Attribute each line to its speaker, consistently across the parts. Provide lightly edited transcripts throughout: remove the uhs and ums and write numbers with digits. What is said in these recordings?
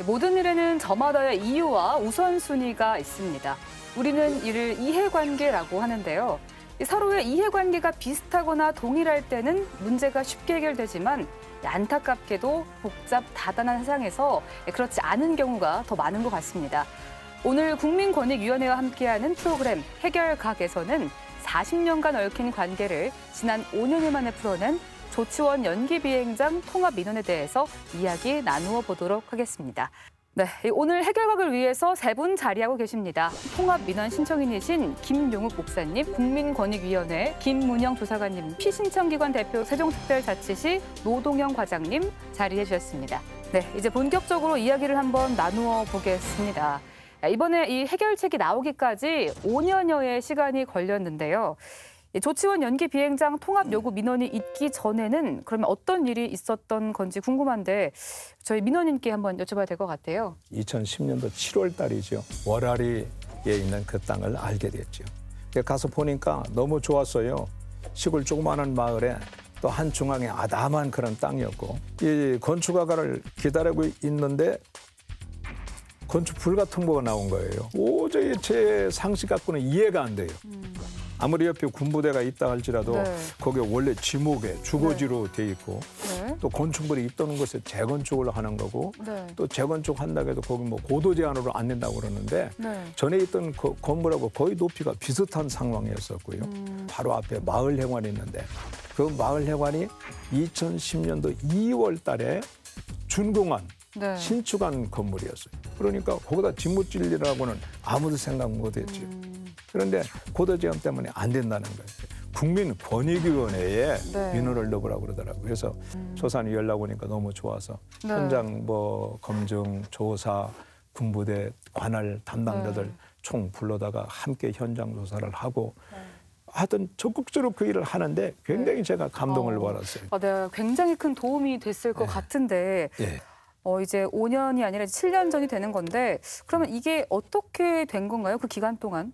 Speaker 1: 모든 일에는 저마다의 이유와 우선순위가 있습니다. 우리는 이를 이해관계라고 하는데요. 서로의 이해관계가 비슷하거나 동일할 때는 문제가 쉽게 해결되지만 안타깝게도 복잡 다단한 세상에서 그렇지 않은 경우가 더 많은 것 같습니다. 오늘 국민권익위원회와 함께하는 프로그램 해결각에서는 40년간 얽힌 관계를 지난 5년여 만에 풀어낸 조치원 연기비행장 통합민원에 대해서 이야기 나누어 보도록 하겠습니다. 네, 오늘 해결각을 위해서 세 분 자리하고 계십니다. 통합민원 신청인이신 김용욱 목사님, 국민권익위원회 김문영 조사관님, 피신청기관 대표 세종특별자치시 노동영 과장님 자리해 주셨습니다. 네, 이제 본격적으로 이야기를 한번 나누어 보겠습니다. 이번에 이 해결책이 나오기까지 5년여의 시간이 걸렸는데요. 조치원 연기 비행장 통합 요구 민원이 있기 전에는 그러면 어떤 일이 있었던 건지 궁금한데 저희 민원인께 한번 여쭤봐야 될 것 같아요.
Speaker 2: 2010년도 7월 달이죠. 월아리에 있는 그 땅을 알게 됐죠. 가서 보니까 너무 좋았어요. 시골 조그마한 마을에 또 한중앙에 아담한 그런 땅이었고 이 건축허가를 기다리고 있는데 건축 불가 통보가 나온 거예요. 도저히 제 상식 갖고는 이해가 안 돼요. 아무리 옆에 군부대가 있다 할지라도
Speaker 1: 네.
Speaker 2: 거기에 원래 지목에 주거지로 돼 있고
Speaker 1: 네.
Speaker 2: 또 건축물이 있던 곳에 재건축을 하는 거고
Speaker 1: 네.
Speaker 2: 또 재건축 한다고 해도 거기 뭐 고도 제한으로 안 된다고 그러는데
Speaker 1: 네.
Speaker 2: 전에 있던 그 건물하고 거의 높이가 비슷한 상황이었었고요. 바로 앞에 마을회관이 있는데 그 마을회관이 2010년도 2월 달에 준공한
Speaker 1: 네.
Speaker 2: 신축한 건물이었어요. 그러니까 거기다 집무질이라고는 아무도 생각 못했죠. 그런데 고도 제한 때문에 안 된다는 거예요. 국민권익위원회에
Speaker 1: 네.
Speaker 2: 민원을 넣으라고 그러더라고요. 그래서 조사관이 연락 오니까 너무 좋아서
Speaker 1: 네.
Speaker 2: 현장 뭐 검증, 조사, 군부대, 관할 담당자들
Speaker 1: 네.
Speaker 2: 총 불러다가 함께 현장 조사를 하고 하여튼 적극적으로 그 일을 하는데 굉장히 제가 감동을 받았어요.
Speaker 1: 네, 굉장히 큰 도움이 됐을 것 같은데
Speaker 2: 예.
Speaker 1: 이제 5년이 아니라 7년 전이 되는 건데 그러면 이게 어떻게 된 건가요? 그 기간 동안?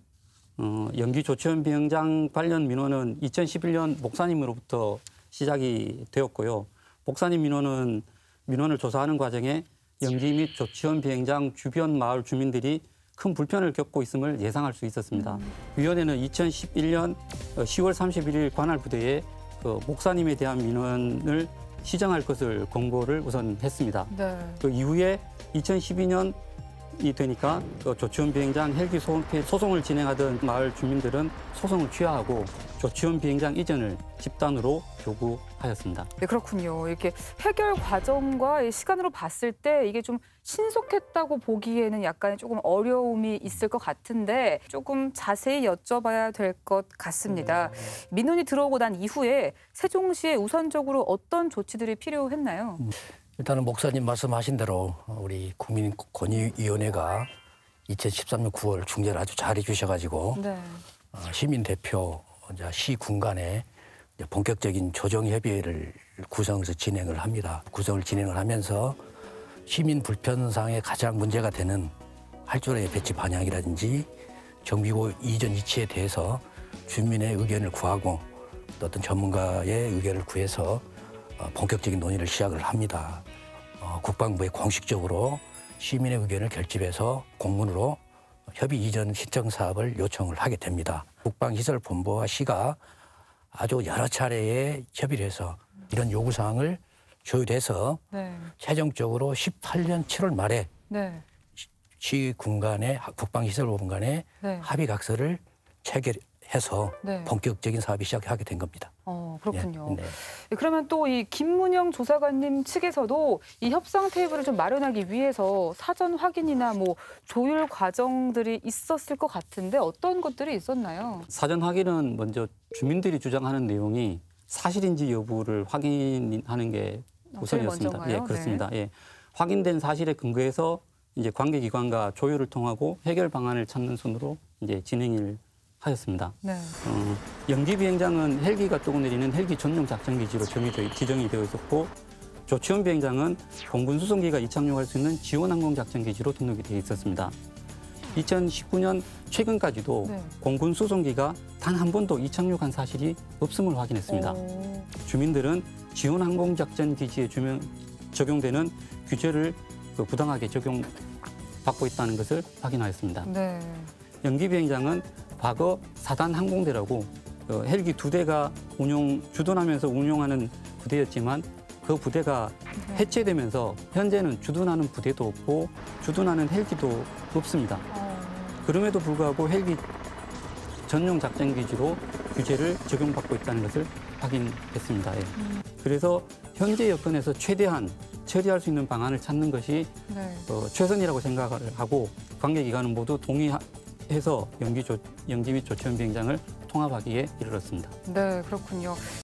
Speaker 3: 연기 조치원 비행장 관련 민원은 2011년 목사님으로부터 시작이 되었고요. 목사님 민원을 조사하는 과정에 연기 및 조치원 비행장 주변 마을 주민들이 큰 불편을 겪고 있음을 예상할 수 있었습니다. 위원회는 2011년 10월 31일 관할 부대에 그 목사님에 대한 민원을 시정할 것을 공고를 우선 했습니다.
Speaker 1: 네.
Speaker 3: 그 이후에 2012년이 되니까 그 조치원 비행장 헬기 소송을 진행하던 마을 주민들은 소송을 취하하고 조치원 비행장 이전을 집단으로 요구하였습니다.
Speaker 1: 네, 그렇군요. 이렇게 해결 과정과 이 시간으로 봤을 때 이게 좀 신속했다고 보기에는 약간의 조금 어려움이 있을 것 같은데 조금 자세히 여쭤봐야 될 것 같습니다. 민원이 들어오고 난 이후에 세종시에 우선적으로 어떤 조치들이 필요했나요?
Speaker 4: 일단은 목사님 말씀하신 대로 우리 국민권익위원회가 2013년 9월 중재를 아주 잘 해주셔가지고
Speaker 1: 네.
Speaker 4: 시민 대표, 시 군간에 본격적인 조정협의회를 구성해서 진행을 합니다. 구성을 진행을 하면서 시민 불편상에 가장 문제가 되는 활주로의 배치 방향이라든지 정비구 이전 위치에 대해서 주민의 의견을 구하고 또 어떤 전문가의 의견을 구해서 본격적인 논의를 시작을 합니다. 국방부에 공식적으로 시민의 의견을 결집해서 공문으로 협의 이전 신청 사업을 요청을 하게 됩니다. 국방시설본부와 시가 아주 여러 차례의 협의를 해서 이런 요구사항을 조율해서
Speaker 1: 네.
Speaker 4: 최종적으로 18년 7월 말에
Speaker 1: 네.
Speaker 4: 시 군간의 국방시설본 간에
Speaker 1: 네.
Speaker 4: 합의각서를 체결해서
Speaker 1: 네.
Speaker 4: 본격적인 사업이 시작하게 된 겁니다.
Speaker 1: 그렇군요.
Speaker 4: 예, 네.
Speaker 1: 그러면 또 이 김문영 조사관님 측에서도 이 협상 테이블을 좀 마련하기 위해서 사전 확인이나 뭐 조율 과정들이 있었을 것 같은데 어떤 것들이 있었나요?
Speaker 3: 사전 확인은 먼저 주민들이 주장하는 내용이 사실인지 여부를 확인하는 게 우선이었습니다.
Speaker 1: 먼저인가요?
Speaker 3: 예, 그렇습니다. 예. 확인된 사실에 근거해서 이제 관계기관과 조율을 통하고 해결 방안을 찾는 순으로 이제 진행을 하였습니다.
Speaker 1: 네.
Speaker 3: 연기 비행장은 헬기가 뜨고 내리는 헬기 전용 작전 기지로 지정이 되어 있었고 조치원 비행장은 공군 수송기가 이착륙할 수 있는 지원 항공 작전 기지로 등록이 되어 있었습니다. 2019년 최근까지도
Speaker 1: 네.
Speaker 3: 공군 수송기가 단 한 번도 이착륙한 사실이 없음을 확인했습니다. 주민들은 지원 항공 작전 기지에 적용되는 규제를 부당하게 적용받고 있다는 것을 확인하였습니다.
Speaker 1: 네.
Speaker 3: 연기 비행장은 과거 4단 항공대라고 헬기 2대가 주둔하면서 운용하는 부대였지만 그 부대가 해체되면서 현재는 주둔하는 부대도 없고 주둔하는 헬기도 없습니다. 그럼에도 불구하고 헬기 전용 작전 기지로 규제를 적용받고 있다는 것을 확인했습니다. 예. 그래서 현재 여건에서 최대한 처리할 수 있는 방안을 찾는 것이
Speaker 1: 네.
Speaker 3: 최선이라고 생각을 하고 관계기관은 모두 동의해서 연기 및 조치원 비행장을 통합하기에 이르렀습니다.
Speaker 1: 네, 그렇군요.